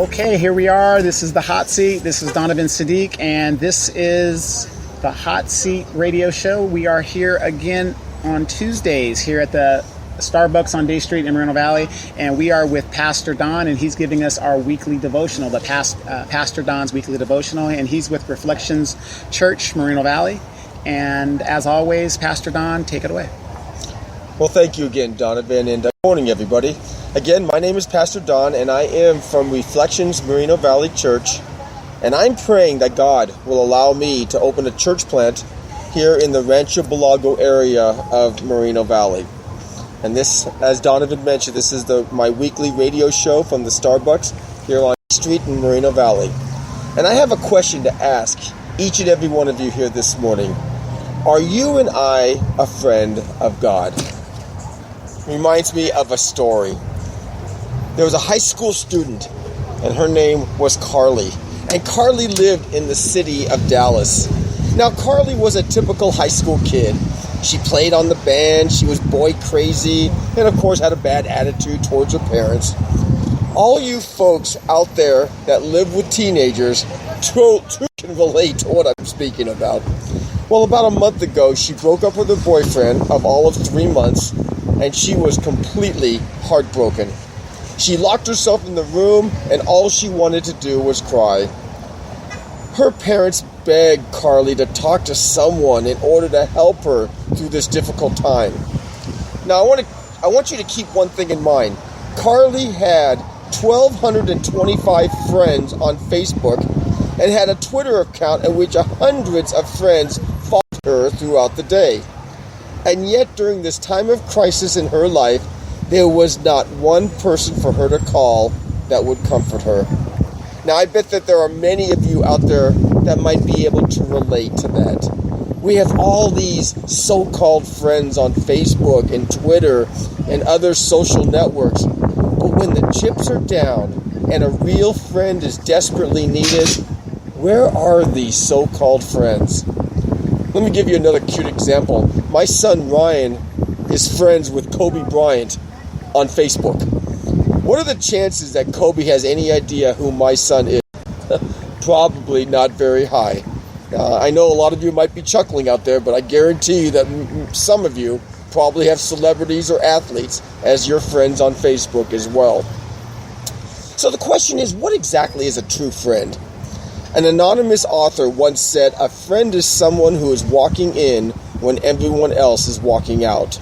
Okay, here we are. This is the Hot Seat. This is Donovan Sadiq, and this is the Hot Seat radio show. We are here again on Tuesdays here at the Starbucks on Day Street in Moreno Valley, and we are with Pastor Don, and he's giving us our weekly devotional, Pastor Don's weekly devotional, and he's with Reflections Church, Moreno Valley. And as always, Pastor Don, take it away. Well, thank you again, Donovan, and good morning, everybody. Again, my name is Pastor Don, and I am from Reflections Moreno Valley Church, and I'm praying that God will allow me to open a church plant here in the Rancho Balago area of Moreno Valley. And this, as Donovan mentioned, this is my weekly radio show from the Starbucks here on the street in Moreno Valley. And I have a question to ask each and every one of you here this morning. Are you and I a friend of God? Reminds me of a story. There was a high school student, and her name was Carly. And Carly lived in the city of Dallas. Now, Carly was a typical high school kid. She played on the band, she was boy crazy, and of course had a bad attitude towards her parents. All you folks out there that live with teenagers too can relate to what I'm speaking about. Well, about a month ago, she broke up with her boyfriend of all of 3 months, and she was completely heartbroken. She locked herself in the room, and all she wanted to do was cry. Her parents begged Carly to talk to someone in order to help her through this difficult time. Now, I want you to keep one thing in mind. Carly had 1,225 friends on Facebook and had a Twitter account in which hundreds of friends followed her throughout the day. And yet, during this time of crisis in her life, there was not one person for her to call that would comfort her. Now, I bet that there are many of you out there that might be able to relate to that. We have all these so-called friends on Facebook and Twitter and other social networks. But when the chips are down and a real friend is desperately needed, where are these so-called friends? Let me give you another cute example. My son Ryan is friends with Kobe Bryant on Facebook. What are the chances that Kobe has any idea who my son is? Probably not very high. I know a lot of you might be chuckling out there, but I guarantee you that some of you probably have celebrities or athletes as your friends on Facebook as well. So the question is, what exactly is a true friend? An anonymous author once said, "A friend is someone who is walking in when everyone else is walking out."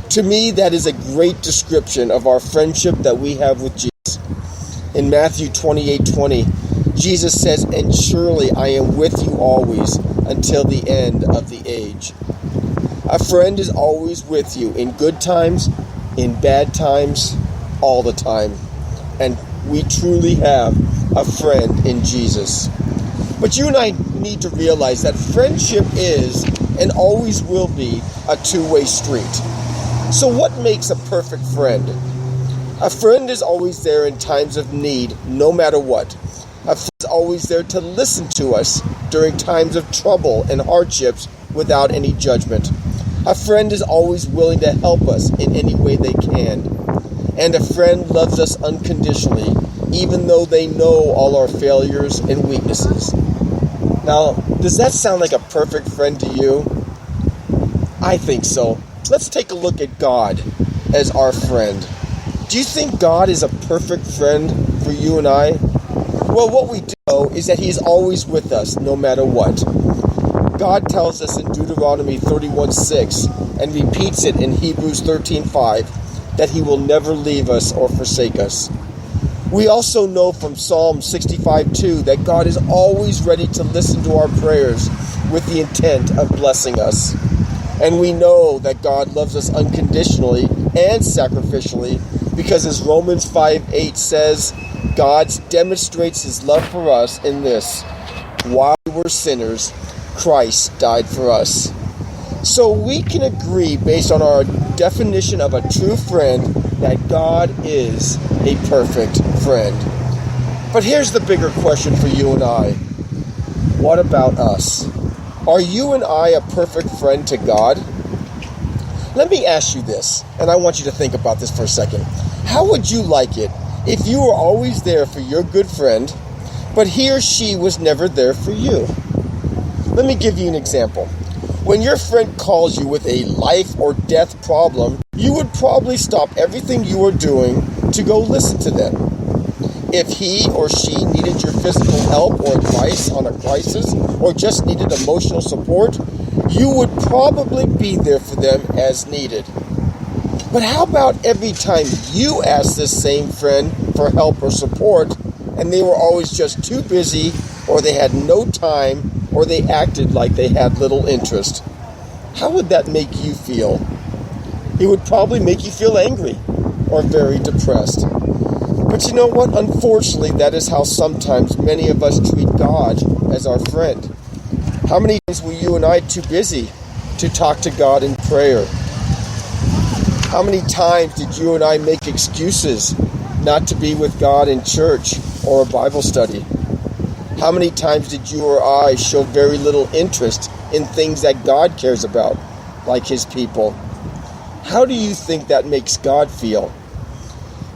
To me, that is a great description of our friendship that we have with Jesus. In Matthew 28:20, Jesus says, "And surely I am with you always until the end of the age." A friend is always with you in good times, in bad times, all the time. And we truly have a friend in Jesus. But you and I need to realize that friendship is and always will be a two-way street. So what makes a perfect friend? A friend is always there in times of need, no matter what. A friend is always there to listen to us during times of trouble and hardships without any judgment. A friend is always willing to help us in any way they can. And a friend loves us unconditionally, even though they know all our failures and weaknesses. Now, does that sound like a perfect friend to you? I think so. Let's take a look at God as our friend. Do you think God is a perfect friend for you and I? Well, what we do know is that He's always with us, no matter what. God tells us in Deuteronomy 31:6 and repeats it in Hebrews 13:5 that He will never leave us or forsake us. We also know from Psalm 65:2 that God is always ready to listen to our prayers with the intent of blessing us. And we know that God loves us unconditionally and sacrificially because as Romans 5:8 says, God demonstrates His love for us in this: while we were sinners, Christ died for us. So we can agree based on our definition of a true friend that God is a perfect friend. But here's the bigger question for you and I. What about us? Are you and I a perfect friend to God? Let me ask you this, and I want you to think about this for a second. How would you like it If you were always there for your good friend, but he or she was never there for you. Let me give you an example. When your friend calls you with a life or death problem, you would probably stop everything you are doing to go listen to them. If he or she needed your physical help or advice on a crisis, or just needed emotional support, you would probably be there for them as needed. But how about every time you asked this same friend for help or support, and they were always just too busy, or they had no time, or they acted like they had little interest? How would that make you feel? It would probably make you feel angry or very depressed. But you know what? Unfortunately, that is how sometimes many of us treat God as our friend. How many times were you and I too busy to talk to God in prayer? How many times did you and I make excuses not to be with God in church or a Bible study? How many times did you or I show very little interest in things that God cares about, like His people? How do you think that makes God feel?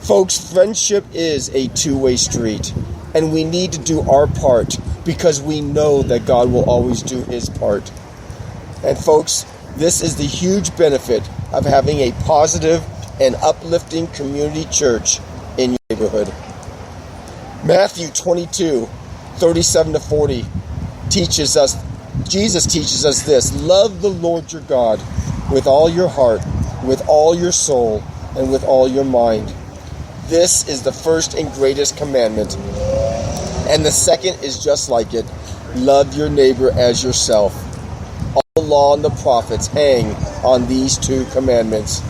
Folks, friendship is a two-way street, and we need to do our part because we know that God will always do His part. And folks, this is the huge benefit of having a positive and uplifting community church in your neighborhood. Matthew 22:37-40 Jesus teaches us this: love the Lord your God with all your heart, with all your soul, and with all your mind. This is the first and greatest commandment. And the second is just like it: love your neighbor as yourself. All the law and the prophets hang on these two commandments.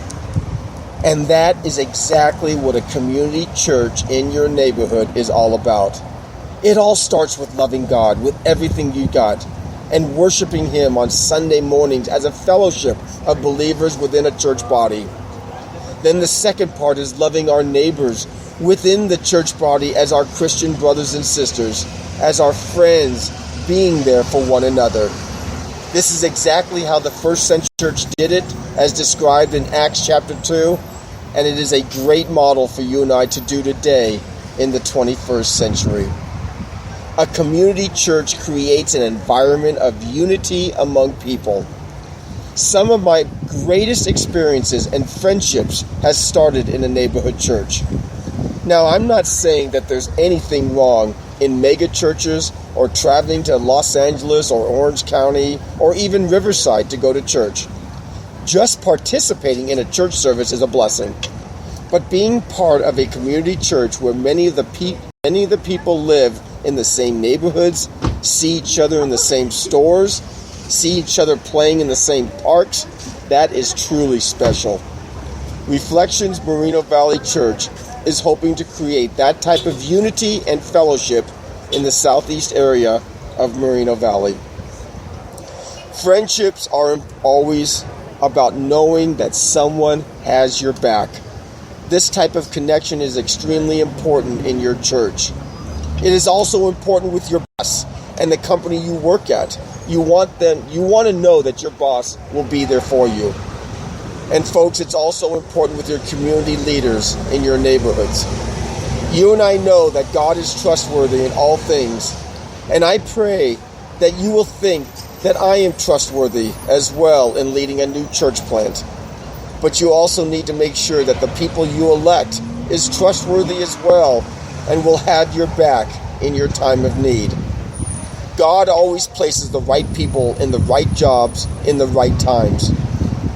And that is exactly what a community church in your neighborhood is all about. It all starts with loving God with everything you got, and worshiping Him on Sunday mornings as a fellowship of believers within a church body. Then the second part is loving our neighbors within the church body as our Christian brothers and sisters, as our friends, being there for one another. This is exactly how the first century church did it, as described in Acts chapter 2, and it is a great model for you and I to do today in the 21st century. A community church creates an environment of unity among people. Some of my greatest experiences and friendships has started in a neighborhood church. Now, I'm not saying that there's anything wrong in mega churches or traveling to Los Angeles or Orange County or even Riverside to go to church. Just participating in a church service is a blessing. But being part of a community church where many of the people live in the same neighborhoods, see each other in the same stores, see each other playing in the same parks, that is truly special. Reflections Moreno Valley Church is hoping to create that type of unity and fellowship in the southeast area of Moreno Valley. Friendships are always about knowing that someone has your back. This type of connection is extremely important in your church. It is also important with your boss and the company you work at. You want to know that your boss will be there for you. And folks, it's also important with your community leaders in your neighborhoods. You and I know that God is trustworthy in all things, and I pray that you will think that I am trustworthy as well in leading a new church plant. But you also need to make sure that the people you elect is trustworthy as well and will have your back in your time of need. God always places the right people in the right jobs in the right times.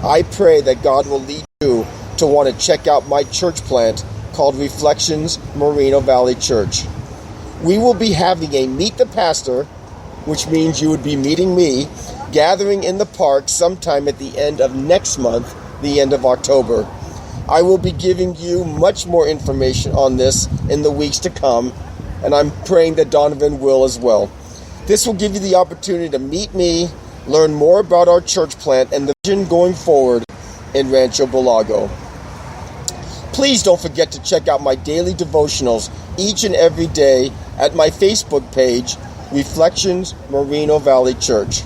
I pray that God will lead you to want to check out my church plant called Reflections Moreno Valley Church. We will be having a Meet the Pastor, which means you would be meeting me, gathering in the park sometime at the end of next month, the end of October. I will be giving you much more information on this in the weeks to come, and I'm praying that Donovan will as well. This will give you the opportunity to meet me, learn more about our church plant and the vision going forward in Rancho Bulago. Please don't forget to check out my daily devotionals each and every day at my Facebook page, Reflections Moreno Valley Church.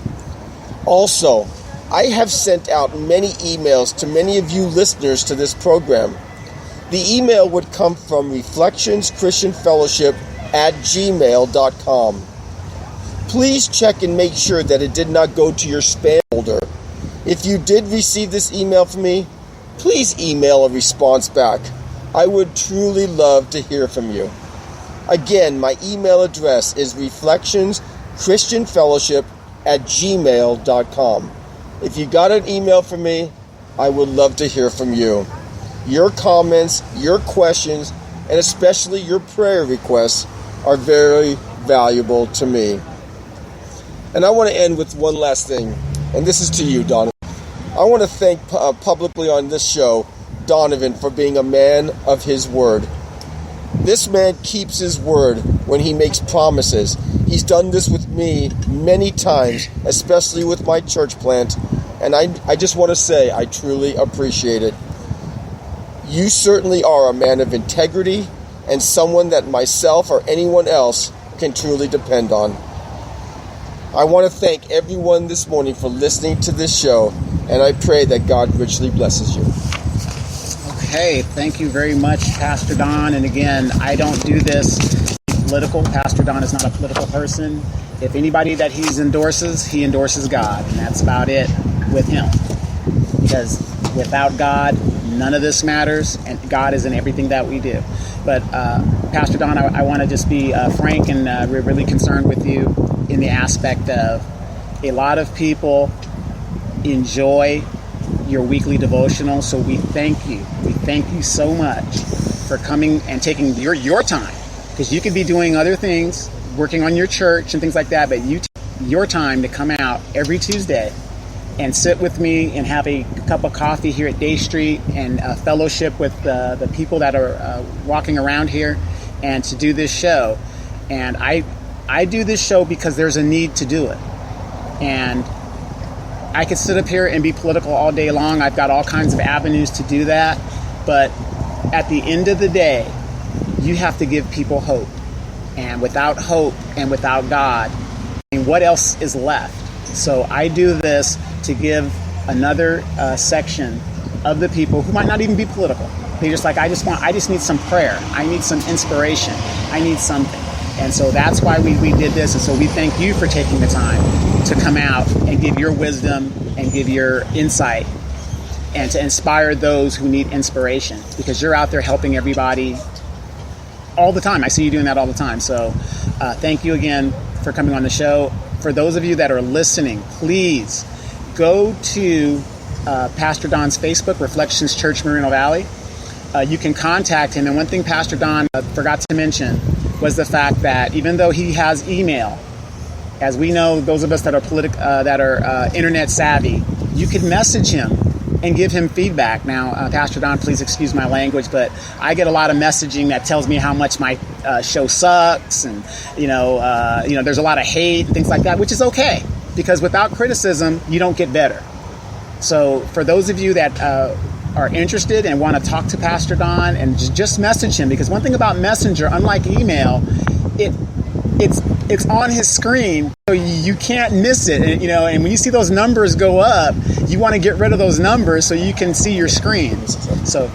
Also, I have sent out many emails to many of you listeners to this program. The email would come from reflectionschristianfellowship@gmail.com. Please check and make sure that it did not go to your spam folder. If you did receive this email from me, please email a response back. I would truly love to hear from you. Again, my email address is reflectionschristianfellowship@gmail.com. If you got an email from me, I would love to hear from you. Your comments, your questions, and especially your prayer requests are very valuable to me. And I want to end with one last thing, and this is to you, Donovan. I want to thank publicly on this show Donovan for being a man of his word. This man keeps his word when he makes promises. He's done this with me many times, especially with my church plant, and I just want to say I truly appreciate it. You certainly are a man of integrity and someone that myself or anyone else can truly depend on. I want to thank everyone this morning for listening to this show, and I pray that God richly blesses you. Okay, thank you very much, Pastor Don. And again, I don't do this political. Pastor Don is not a political person. If anybody that he endorses God, and that's about it with him. Because without God, none of this matters, and God is in everything that we do. But Pastor Don, I want to just be frank, and we're really concerned with you in the aspect of a lot of people enjoy your weekly devotional, so we thank you. We thank you so much for coming and taking your time, because you could be doing other things, working on your church and things like that, but you take your time to come out every Tuesday and sit with me and have a cup of coffee here at Day Street and fellowship with the people that are walking around here, and to do this show. And I do this show because there's a need to do it. And I could sit up here and be political all day long. I've got all kinds of avenues to do that. But at the end of the day, you have to give people hope. And without hope and without God, I mean, what else is left? So I do this to give another section of the people who might not even be political. They're just like, I just need some prayer. I need some inspiration. I need something. And so that's why we did this. And so we thank you for taking the time to come out and give your wisdom and give your insight and to inspire those who need inspiration, because you're out there helping everybody all the time. I see you doing that all the time. So thank you again for coming on the show. For those of you that are listening, please go to Pastor Don's Facebook, Reflections Church Moreno Valley. You can contact him. And one thing Pastor Don forgot to mention was the fact that even though he has email, as we know, those of us that are internet savvy, you can message him and give him feedback. Now, Pastor Don, please excuse my language, but I get a lot of messaging that tells me how much my show sucks, and there's a lot of hate and things like that, which is okay, because without criticism, you don't get better. So for those of you that are interested and want to talk to Pastor Don, and just message him, because one thing about Messenger, unlike email, it's on his screen, so you can't miss it. And when you see those numbers go up, you want to get rid of those numbers so you can see your screens. So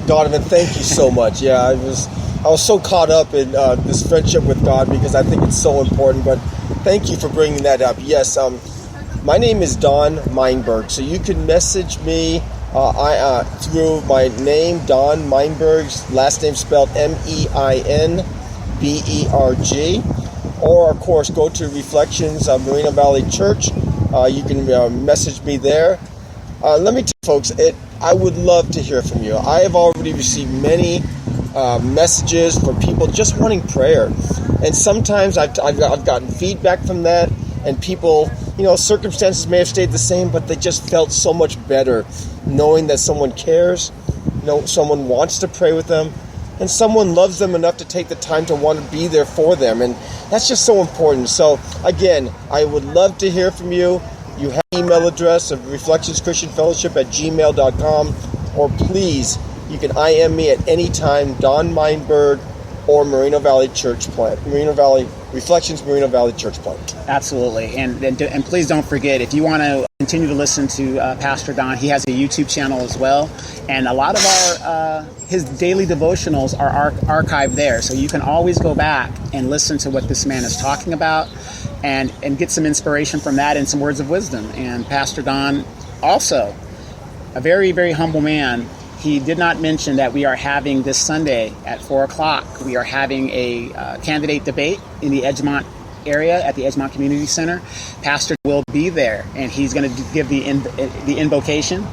Donovan, thank you so much. Yeah, I was so caught up in this friendship with God, because I think it's so important. But thank you for bringing that up. Yes, my name is Don Meinberg, so you can message me through my name, Don Meinberg's last name spelled Meinberg, or of course go to Reflections Moreno Valley Church. You can message me there. Let me tell you, folks, I would love to hear from you. I have already received many messages from people just wanting prayer, and sometimes I've gotten feedback from that, and people, circumstances may have stayed the same, but they just felt so much better knowing that someone cares, someone wants to pray with them, and someone loves them enough to take the time to want to be there for them. And that's just so important. So again, I would love to hear from you. You have an email address of reflectionschristianfellowship@gmail.com, or please, you can IM me at any time, Don Meinberg or Moreno Valley Church Plant, Reflections Moreno Valley Church Plant. Absolutely. And please don't forget, if you want to continue to listen to Pastor Don. He has a YouTube channel as well, and a lot of his daily devotionals are archived there, so you can always go back and listen to what this man is talking about and get some inspiration from that and some words of wisdom. And Pastor Don, also a very, very humble man, he did not mention that we are having this Sunday at 4 o'clock, we are having a candidate debate in the Edgemont area at the Edgemont Community Center. Pastor will be there, and he's going to give the invocation,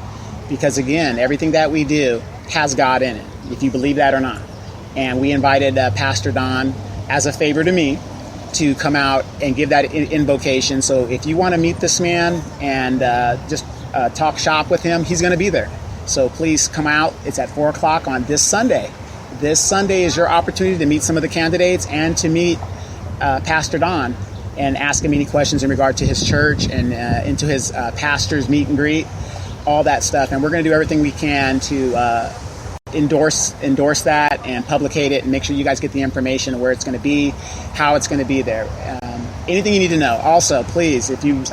because again, everything that we do has God in it, if you believe that or not. And we invited Pastor Don as a favor to me to come out and give that invocation. So if you want to meet this man and just talk shop with him, he's going to be there. So please come out. It's at 4 o'clock on this Sunday. This Sunday is your opportunity to meet some of the candidates and to meet Pastor Don and ask him any questions in regard to his church and into his pastor's meet and greet, all that stuff. And we're going to do everything we can to endorse that and publicate it and make sure you guys get the information of where it's going to be, how it's going to be there. Anything you need to know. Also, please, if you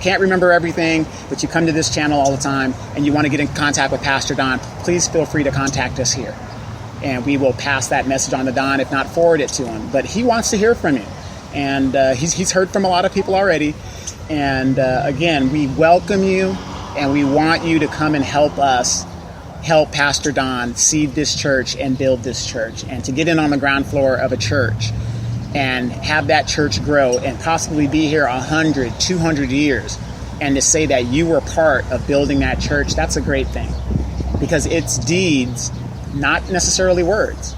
can't remember everything, but you come to this channel all the time and you want to get in contact with Pastor Don, please feel free to contact us here. And we will pass that message on to Don, if not forward it to him. But he wants to hear from you. And he's heard from a lot of people already. And again, we welcome you, and we want you to come and help us help Pastor Don seed this church and build this church, and to get in on the ground floor of a church and have that church grow and possibly be here 100, 200 years. And to say that you were part of building that church, that's a great thing, because it's deeds, not necessarily words.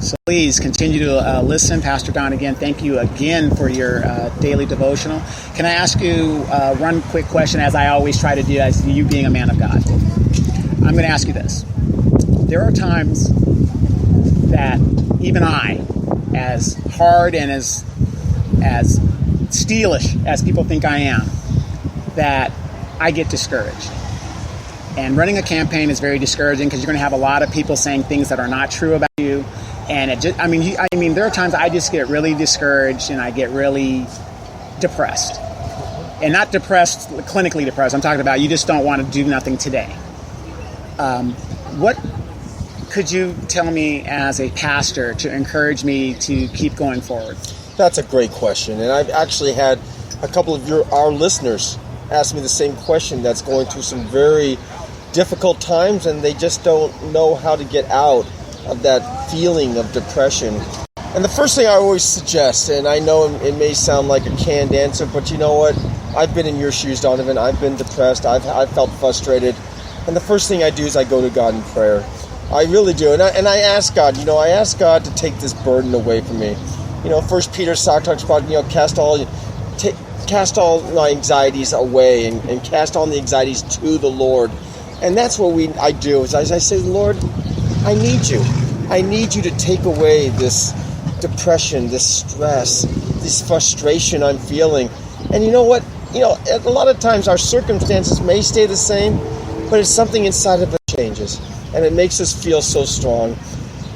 So please continue to listen. Pastor Don, again, thank you again for your daily devotional. Can I ask you one quick question, as I always try to do, as you being a man of God? I'm going to ask you this. There are times that even I, as hard and as steelish as people think I am, that I get discouraged. And running a campaign is very discouraging, because you're going to have a lot of people saying things that are not true about you. And it just, I mean, there are times I just get really discouraged and I get really depressed. And not depressed, clinically depressed. I'm talking about you just don't want to do nothing today. What could you tell me as a pastor to encourage me to keep going forward? That's a great question. And I've actually had a couple of our listeners ask me the same question, that's going through some very difficult times, and they just don't know how to get out of that feeling of depression. And the first thing I always suggest, and I know it may sound like a canned answer, but you know what? I've been in your shoes, Donovan. I've been depressed. I've felt frustrated. And the first thing I do is I go to God in prayer. I really do. And I ask God, to take this burden away from me. 1 Peter talks about, cast all my anxieties away and cast all the anxieties to the Lord. And that's what I do, is I say, Lord, I need you. I need you to take away this depression, this stress, this frustration I'm feeling. And you know what? A lot of times our circumstances may stay the same, but it's something inside of us changes, and it makes us feel so strong.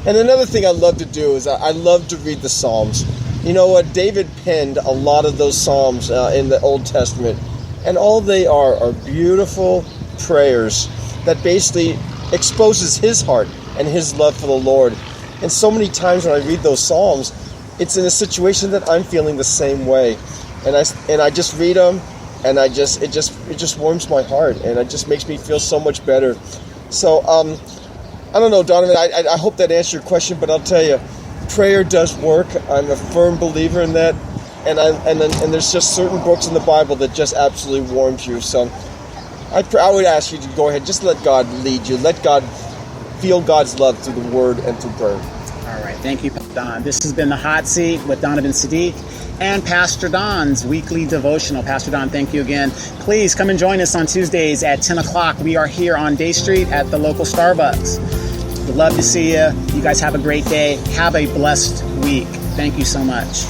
And another thing I love to do is I love to read the Psalms. You know what? David penned a lot of those Psalms in the Old Testament, and all they are beautiful prayers that basically exposes his heart and his love for the Lord. And so many times when I read those Psalms, it's in a situation that I'm feeling the same way, and I just read them, and it just warms my heart, and it just makes me feel so much better. So I don't know, Donovan. I hope that answered your question, but I'll tell you, prayer does work. I'm a firm believer in that, and there's just certain books in the Bible that just absolutely warms you. So I would ask you to go ahead, just let God lead you. Let God feel God's love through the Word and through prayer. All right, thank you, Don. This has been The Hot Seat with Donovan Sadiq and Pastor Don's weekly devotional. Pastor Don, thank you again. Please come and join us on Tuesdays at 10 o'clock. We are here on Day Street at the local Starbucks. We'd love to see you. You guys have a great day. Have a blessed week. Thank you so much.